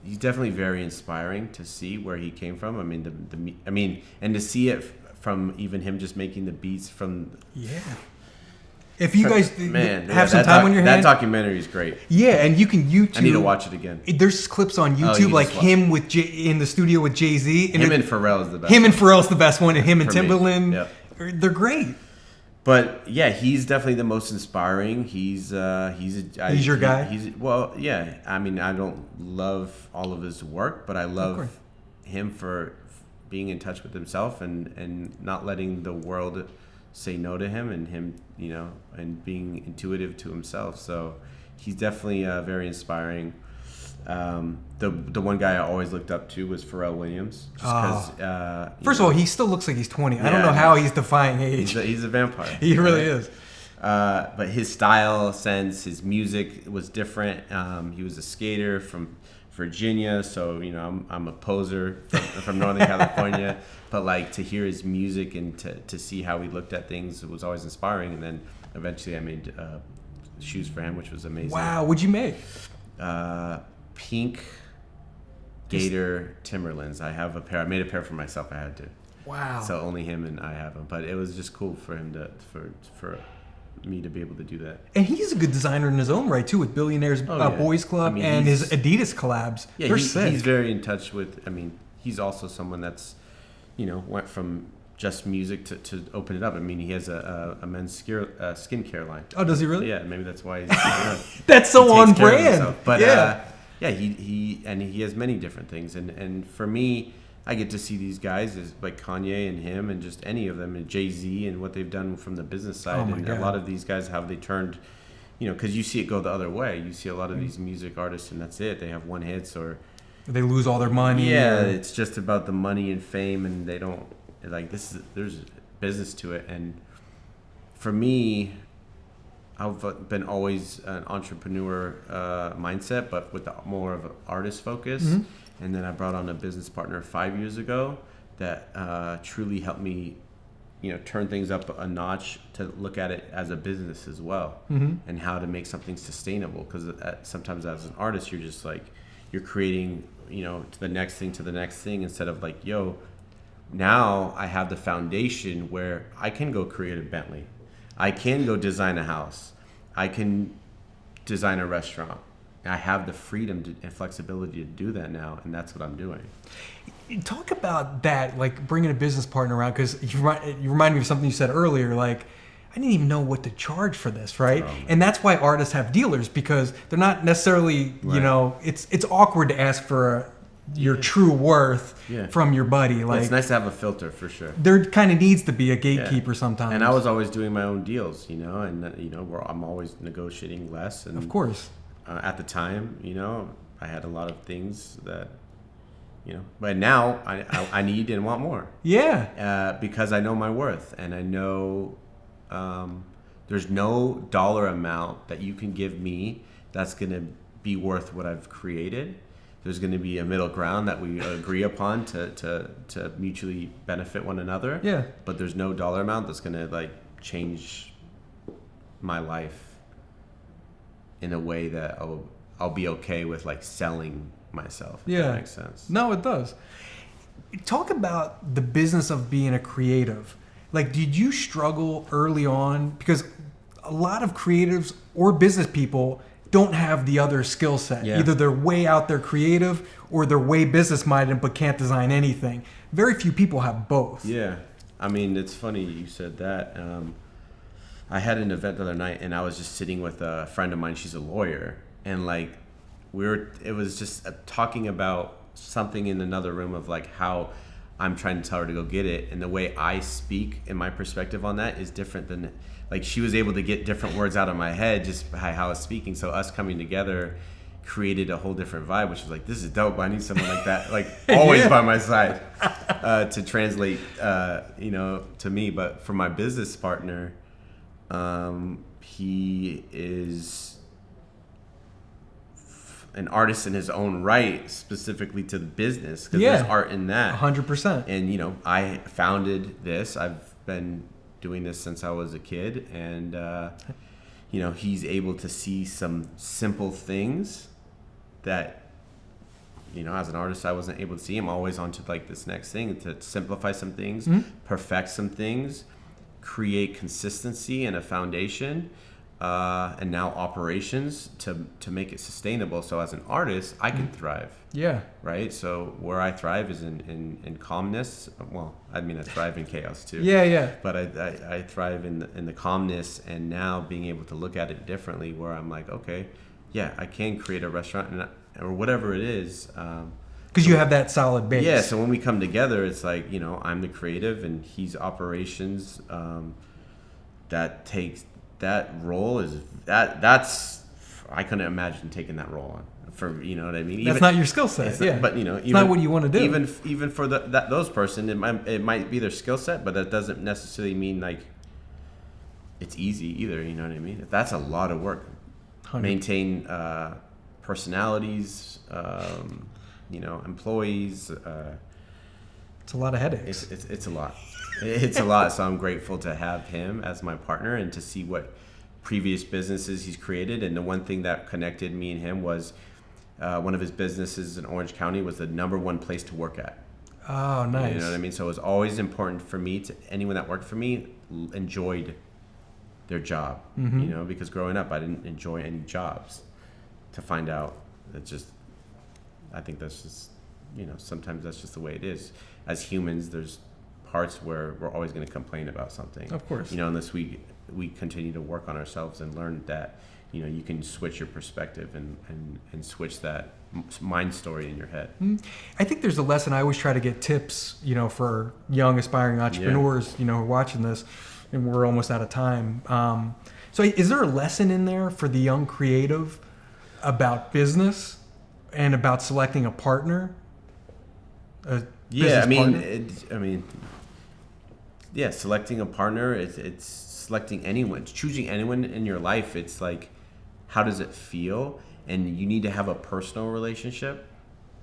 he's definitely very inspiring to see where he came from. I mean, and to see it from even him just making the beats from. Yeah. If you guys have some time on your hands, that documentary is great. Yeah, and you can YouTube. I need to watch it again. There's clips on YouTube like him in the studio with Jay-Z. And and Pharrell is the best. Him and Pharrell's the best one, and him and Timbaland, they're great. But yeah, he's definitely the most inspiring. He's your guy. I mean, I don't love all of his work, but I love him for being in touch with himself and not letting the world say no to him, and him, and being intuitive to himself. So he's definitely very inspiring. The one guy I always looked up to was Pharrell Williams. Just first of all, he still looks like he's 20. I don't know how he's defying age. He's a vampire. He really is. But his style, sense, his music was different. He was a skater from Virginia, so I'm a poser from Northern California. But like, to hear his music and to see how he looked at things, it was always inspiring. And then eventually I made shoes for him, which was amazing. Wow, what'd you make? Pink Gator Timberlands. I have a pair. I made a pair for myself. I had to. Wow. So only him and I have them. But it was just cool for him to for me to be able to do that. And he's a good designer in his own right too, with Billionaires Boys Club and his Adidas collabs. Yeah, They're sick. He's very in touch with. I mean, he's also someone that's, went from just music to open it up. I mean, he has a men's skincare line. Oh, does he really? Yeah, maybe that's why he's. That's so on takes care of brand. himself. But yeah, he has many different things, and for me, I get to see these guys as like Kanye and him, and just any of them, and Jay-Z, and what they've done from the business side. Oh my and God. a lot of these guys, how they turned, because you see it go the other way. You see a lot of these music artists, and that's it. They have one hits, or they lose all their money. yeah, it's just about the money and fame, and they don't like this. There's business to it, and for me, I've been always an entrepreneur mindset, but with more of an artist focus. Mm-hmm. And then I brought on a business partner 5 years ago that truly helped me, turn things up a notch to look at it as a business as well, and how to make something sustainable. Because sometimes as an artist, you're just like, you're creating, to the next thing instead of like, now I have the foundation where I can go create a Bentley. I can go design a house. I can design a restaurant. I have the freedom and flexibility to do that now, and that's what I'm doing. Talk about that, like bringing a business partner around, because you remind me of something you said earlier, like, I didn't even know what to charge for this, right? And that's why artists have dealers, because they're not necessarily, it's awkward to ask for your true worth from your buddy. Like, it's nice to have a filter for sure. There kind of needs to be a gatekeeper sometimes. And I was always doing my own deals, where I'm always negotiating less. And of course. At the time, I had a lot of things that, but now I need and want more. Yeah. Because I know my worth, and I know there's no dollar amount that you can give me that's going to be worth what I've created. There's going to be a middle ground that we agree upon to mutually benefit one another. Yeah. But there's no dollar amount that's going to like change my life in a way that I'll be okay with, like selling myself. If that makes sense. No, it does. Talk about the business of being a creative. Like, did you struggle early on? Because a lot of creatives or business people don't have the other skill set. Yeah. Either they're way out there creative or they're way business minded but can't design anything. Very few people have both. Yeah. I mean, it's funny you said that. I had an event the other night, and I was just sitting with a friend of mine. She's a lawyer, and like it was just talking about something in another room of like how I'm trying to tell her to go get it, and the way I speak and my perspective on that is different than like she was able to get different words out of my head just by how I was speaking. So us coming together created a whole different vibe, which was like, this is dope. I need someone like that, like always by my side to translate, to me. But for my business partner, he is an artist in his own right, specifically to the business, because there's art in that. 100%. And, I founded this. I've been doing this since I was a kid. And, he's able to see some simple things that, as an artist, I wasn't able to see. I'm always on to like this next thing, to simplify some things, perfect some things, create consistency and a foundation, and now operations to make it sustainable. So as an artist, I can thrive. Yeah. Right. So where I thrive is in calmness. Well, I mean, I thrive in chaos too. Yeah. But I thrive in the calmness, and now being able to look at it differently, where I'm like, okay, yeah, I can create a restaurant or whatever it is. Because you have that solid base. Yeah, so when we come together, it's like, I'm the creative and he's operations. That role is that's I couldn't imagine taking that role on. For what I mean. That's not your skill set. Yeah, but it's not what you want to do. Even for those person, it might be their skill set, but that doesn't necessarily mean like it's easy either. You know what I mean? That's a lot of work. 100. Maintain personalities. Employees. It's a lot of headaches. It's a lot. It's a lot. So I'm grateful to have him as my partner and to see what previous businesses he's created, and the one thing that connected me and him was one of his businesses in Orange County was the #1 place to work at. Oh, nice. You know what I mean? So it was always important for me to anyone that worked for me enjoyed their job. Mm-hmm. You know, because growing up I didn't enjoy any jobs. To find out that just, I think that's just, you know, sometimes that's just the way it is. As humans, there's parts where we're always going to complain about something. Of course. You know, unless we continue to work on ourselves and learn that, you know, you can switch your perspective and switch that mind story in your head. I think there's a lesson I always try to get tips, you know, for young aspiring entrepreneurs, you know, who are watching this, and we're almost out of time. So is there a lesson in there for the young creative about business and about selecting a partner? Selecting a partner, it's selecting anyone. It's choosing anyone in your life. It's like, how does it feel? And you need to have a personal relationship.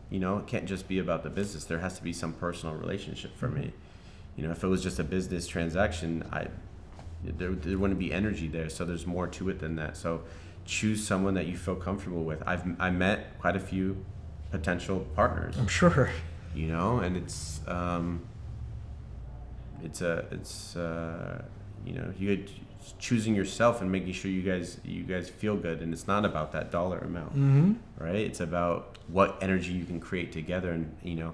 You know, it can't just be about the business. There has to be some personal relationship for me. You know, if it was just a business transaction, there wouldn't be energy there. So there's more to it than that. So choose someone that you feel comfortable with. I met quite a few potential partners. I'm sure. You know, and it's you know, you choosing yourself and making sure you guys feel good, and it's not about that dollar amount, right? It's about what energy you can create together, and you know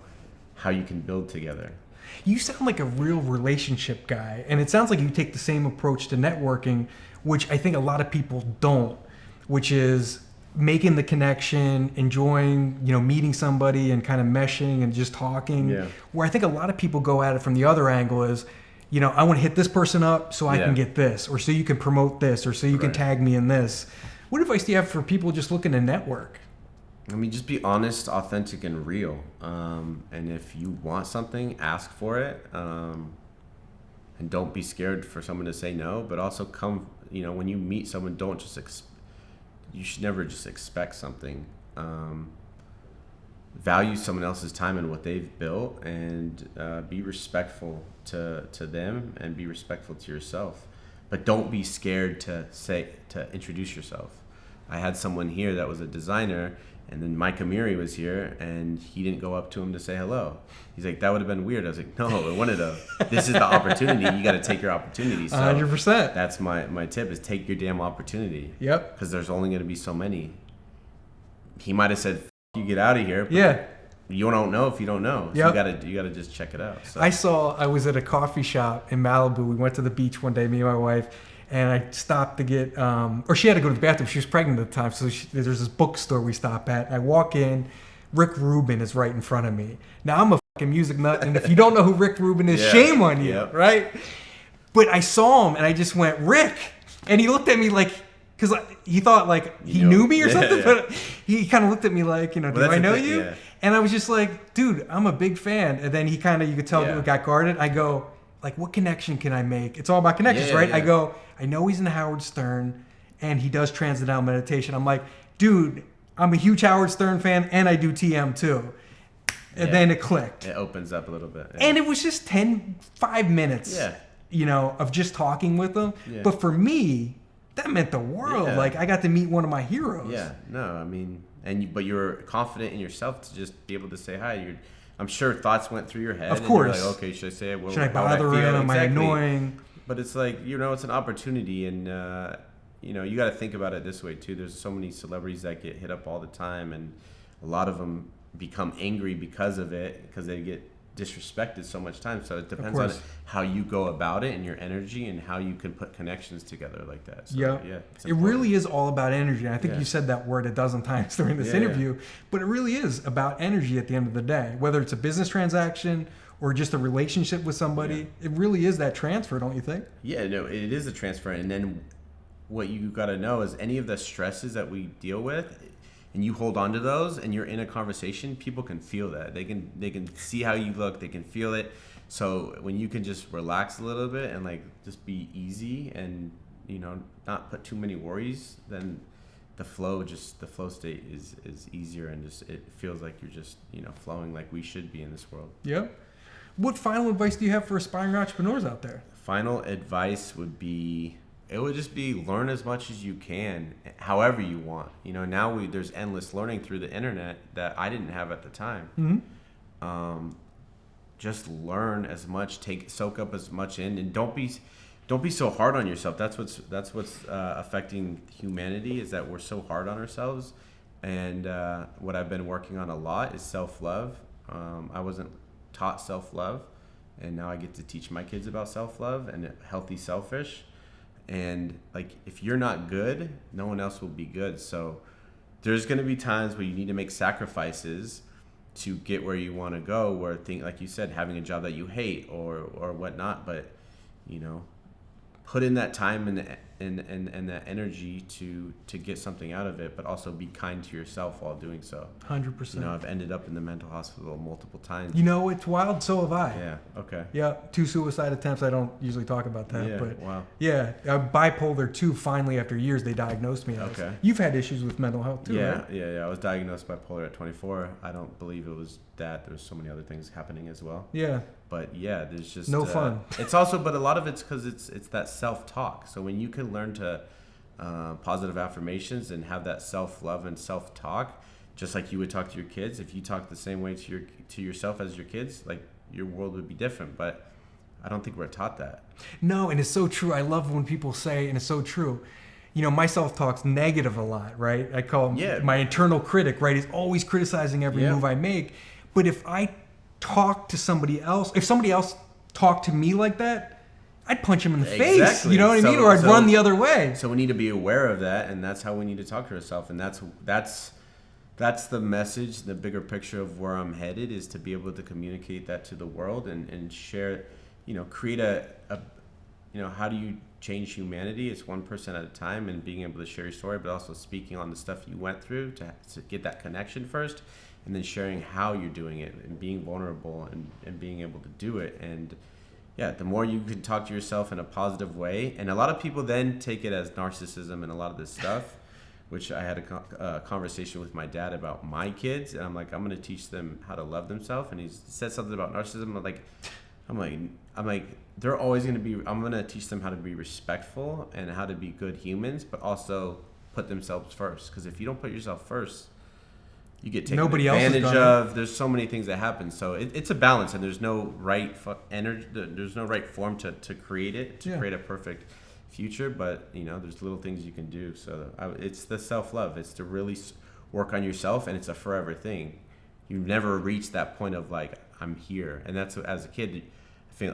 how you can build together. You sound like a real relationship guy, and it sounds like you take the same approach to networking, which I think a lot of people don't, which is making the connection, enjoying, you know, meeting somebody and kind of meshing and just talking. Yeah. Where I think a lot of people go at it from the other angle is, you know, I want to hit this person up so I can get this, or so you can promote this, or so you can tag me in this. What advice do you have for people just looking to network? I mean, just be honest, authentic, and real. And if you want something, ask for it. And don't be scared for someone to say no, but also come, you know, when you meet someone, don't just you should never just expect something. Value someone else's time and what they've built, and be respectful to them, and be respectful to yourself. But don't be scared to introduce yourself. I had someone here that was a designer, and then Mike Amiri was here, and he didn't go up to him to say hello. He's like, that would have been weird. I was like, no, it wouldn't have. This is the opportunity. You got to take your opportunity. So 100%. That's my tip, is take your damn opportunity. Yep. Because there's only going to be so many. He might have said, you get out of here. But yeah. You don't know if you don't know. So Yep. you gotta just check it out. So. I was at a coffee shop in Malibu. We went to the beach one day, me and my wife, and I stopped to get, or she had to go to the bathroom. She was pregnant at the time. So there's this bookstore we stop at. And I walk in, Rick Rubin is right in front of me. Now I'm a fucking music nut. And if you don't know who Rick Rubin is, shame on you, right? But I saw him and I just went, Rick. And he looked at me like, because he thought like he knew me or something. But he kind of looked at me like, you know, do I know you? Yeah. And I was just like, dude, I'm a big fan. And then he kind of, you could tell, got guarded. I go, like, what connection can I make? It's all about connections, right? I go, I know he's in Howard Stern and he does transcendental meditation. I'm like, dude, I'm a huge Howard Stern fan and I do TM too. And then it clicked. It opens up a little bit. Yeah. And it was just 5 minutes, you know, of just talking with him. Yeah. But for me, that meant the world. Like, I got to meet one of my heroes. Yeah, no, I mean, but you're confident in yourself to just be able to say hi. I'm sure thoughts went through your head. Of course. And you're like, okay, should I say it? Should I bother him? Am I annoying? But it's like, you know, it's an opportunity, and you know, you got to think about it this way too. There's so many celebrities that get hit up all the time, and a lot of them become angry because of it, because they get disrespected so much time. So it depends on how you go about it and your energy and how you can put connections together like that. So, it really is all about energy. And I think you said that word a dozen times during this interview, but it really is about energy at the end of the day, whether it's a business transaction or just a relationship with somebody. It really is that transfer, don't you think? Yeah, no, it is a transfer. And then what you got to know is any of the stresses that we deal with, and you hold on to those and you're in a conversation, people can feel that. They can see how you look, they can feel it. So when you can just relax a little bit and like just be easy and, you know, not put too many worries, then the flow state is easier, and just it feels like you're just, you know, flowing like we should be in this world. Yeah. What final advice do you have for aspiring entrepreneurs out there? Final advice would be it would just be learn as much as you can, however you want. Now there's endless learning through the internet that I didn't have at the time. Mm-hmm. Just learn as much, soak up as much in, and don't be so hard on yourself. That's what's affecting humanity, is that we're so hard on ourselves. And what I've been working on a lot is self-love. I wasn't taught self-love, and now I get to teach my kids about self-love and healthy selfish. And like, if you're not good, no one else will be good. So there's going to be times where you need to make sacrifices to get where you want to go, where like you said, having a job that you hate or whatnot, but put in that time and that energy to get something out of it, but also be kind to yourself while doing so. 100%. I've ended up in the mental hospital multiple times. It's wild. So have I. Yeah. Okay. Yeah. 2 suicide attempts. I don't usually talk about that, Yeah, but wow. yeah, bipolar 2. Finally, after years, they diagnosed me as. Okay. You've had issues with mental health too, Yeah, right? yeah. I was diagnosed bipolar at 24. I don't believe it was that. There was so many other things happening as well. Yeah. But yeah, there's just no fun. It's also, but a lot of it's because it's that self-talk. So when you can learn to positive affirmations and have that self-love and self-talk, just like you would talk to your kids. If you talk the same way to yourself as your kids, like, your world would be different. But I don't think we're taught that. No, and it's so true. I love when people say, and it's so true, my self-talk's negative a lot, right? I call him my internal critic, right? He's always criticizing every move I make. But if I talk to somebody else, if somebody else talked to me like that, I'd punch him in the face. You know what I mean? Or I'd run the other way. So we need to be aware of that, and that's how we need to talk to ourselves. And that's the message, the bigger picture of where I'm headed, is to be able to communicate that to the world and share, create a how do you change humanity? It's one person at a time, and being able to share your story, but also speaking on the stuff you went through to get that connection first, and then sharing how you're doing it and being vulnerable and being able to do it. And yeah, the more you can talk to yourself in a positive way, and a lot of people then take it as narcissism and a lot of this stuff, which I had a conversation with my dad about my kids, and I'm like, I'm going to teach them how to love themselves. And he said something about narcissism. I'm like, they're always going to be, I'm going to teach them how to be respectful and how to be good humans, but also put themselves first. Because if you don't put yourself first, you get taken advantage of. There's so many things that happen. So it's a balance, and there's no right energy. There's no right form to create it, create a perfect future. But there's little things you can do. So it's the self-love. It's to really work on yourself, and it's a forever thing. You never reach that point of like, I'm here. And that's, as a kid,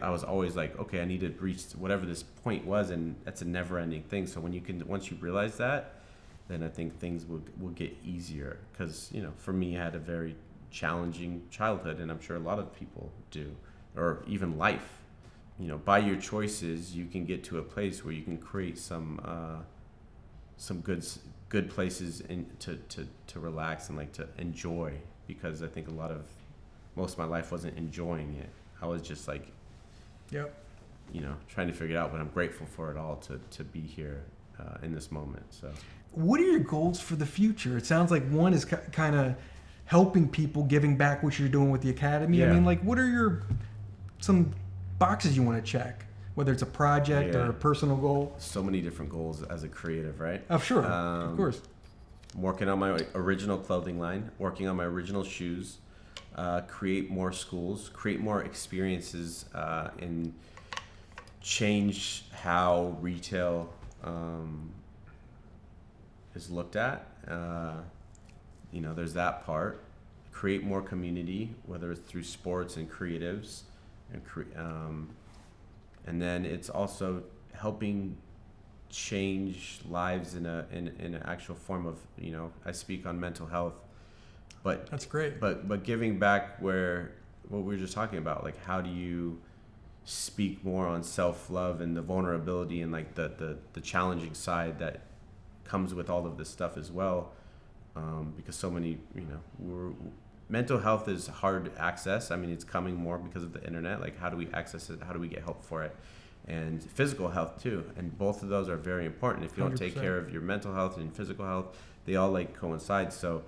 I was always like, okay, I need to reach whatever this point was, and that's a never-ending thing. So once you realize that, then I think things will get easier. Because for me, I had a very challenging childhood, and I'm sure a lot of people do, or even life. By your choices, you can get to a place where you can create some good places to relax and like to enjoy. Because I think most of my life wasn't enjoying it. I was just like, trying to figure it out. But I'm grateful for it all to be here in this moment. So, what are your goals for the future? It sounds like one is kind of helping people, giving back what you're doing with the academy. Yeah. I mean, like, what are some boxes you want to check? Whether it's a project or a personal goal. So many different goals as a creative, right? Oh, sure, of course. Working on my original clothing line, working on my original shoes, create more schools, create more experiences, and change how retail is looked at. There's that part. Create more community, whether it's through sports and creatives, and then it's also helping change lives in an actual form of, I speak on mental health, but that's great. But giving back what we were just talking about, like, how do you speak more on self-love and the vulnerability and like the challenging side that comes with all of this stuff as well, because so many, mental health is hard to access. I mean, it's coming more because of the internet. Like, how do we access it? How do we get help for it? And physical health too, and both of those are very important. If you don't 100%. take care of your mental health and physical health, they all like coincide. So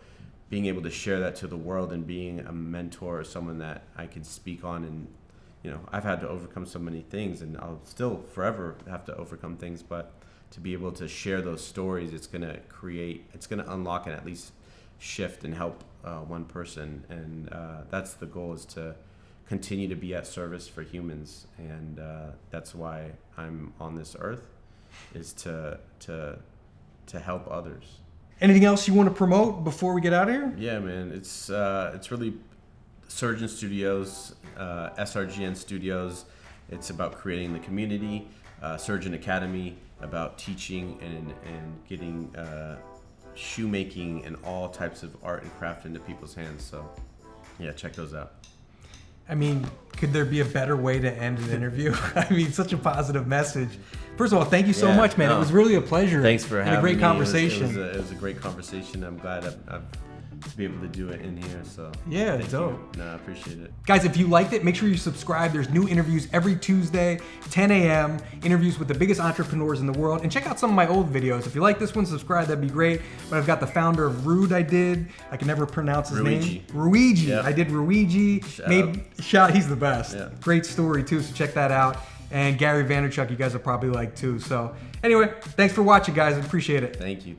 being able to share that to the world and being a mentor or someone that I can speak on, and I've had to overcome so many things, and I'll still forever have to overcome things, but to be able to share those stories, it's going to unlock and at least shift and help one person. And that's the goal, is to continue to be at service for humans. And that's why I'm on this earth, is to help others. Anything else you want to promote before we get out of here? Yeah, man. It's really Surgeon Studios, SRGN Studios. It's about creating the community. Surgeon Academy, about teaching and getting shoemaking and all types of art and craft into people's hands. So, yeah, check those out. I mean, could there be a better way to end an interview? I mean, such a positive message. First of all, thank you so much, man. No. It was really a pleasure. Thanks for having me. And a great conversation. It was a great conversation. I'm glad I've to be able to do it in here. So yeah, thank dope. you. No, I appreciate it. Guys, if you liked it, make sure you subscribe. There's new interviews every Tuesday, 10 a.m. Interviews with the biggest entrepreneurs in the world. And check out some of my old videos. If you like this one, subscribe. That'd be great. But I've got the founder of Rude. I can never pronounce his name. Ruigi. Yep. I did Ruigi. He's the best. Yeah. Great story too. So check that out. And Gary Vaynerchuk, you guys will probably like too. So anyway, thanks for watching, guys. I appreciate it. Thank you.